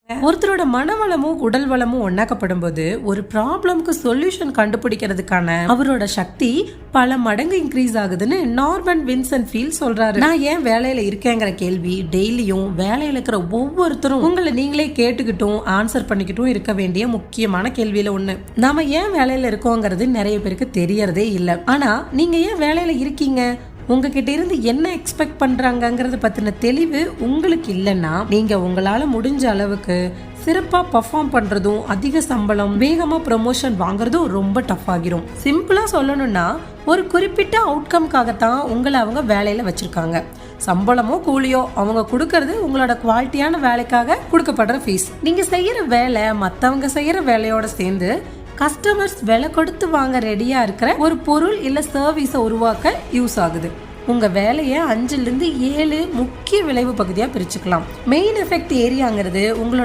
ஒருத்தரோட மனவளமும் உடல் வளமும் ஒன்னாக்கப்படும் போது ஒரு ப்ராப்ளம்க்கு சொல்யூஷன் கண்டுபிடிக்கிறதுக்கான அவரோட சக்தி பல மடங்கு இன்க்ரீஸ் ஆகுதுன்னு நார்மன் வின்சென்ட் ஃபீல் சொல்றாரு. நான் ஏன் வேலையில இருக்கேங்கிற கேள்வி டெய்லியும் வேலையில இருக்கிற ஒவ்வொருத்தரும் உங்களை நீங்களே கேட்டுக்கிட்டும் ஆன்சர் பண்ணிக்கிட்டும் இருக்க வேண்டிய முக்கியமான கேள்வியில ஒண்ணு. நாம ஏன் வேலையில இருக்கோங்கிறது நிறைய பேருக்கு தெரியறதே இல்லை. ஆனா நீங்க ஏன் வேலையில இருக்கீங்க, உங்ககிட்ட இருந்து என்ன எக்ஸ்பெக்ட் பண்றாங்கங்கறத பத்தின தெளிவு உங்களுக்கு இல்லைன்னா நீங்க உங்களால முடிஞ்ச அளவுக்கு சிறப்பா பெர்ஃபார்ம் பண்றதும் அதிக சம்பளம் வேகமா ப்ரமோஷன் வாங்குறதும் ரொம்ப டஃப் ஆகிரும். சிம்பிளா சொல்லணும்னா ஒரு குறிப்பிட்ட அவுட்கம்காகத்தான் உங்களை அவங்க வேலையில வச்சிருக்காங்க. சம்பளமோ கூலியோ அவங்க கொடுக்கறது உங்களோட குவாலிட்டியான வேலைக்காக கொடுக்கப்படுற ஃபீஸ். நீங்க செய்யற வேலை மத்தவங்க செய்யற வேலையோட சேர்ந்து கஸ்டமர்ஸ் விலை கொடுத்து வாங்க ரெடியா இருக்கிற ஒரு பொருள் இல்ல சர்வீஸை உருவாக்க யூஸ் ஆகுது. உங்க வேலையை 5 to 7 முக்கிய விளைவு பகுதியா பிரிச்சுக்கலாம். மெயின் எஃபெக்ட் ஏரியாங்கிறது உங்களோட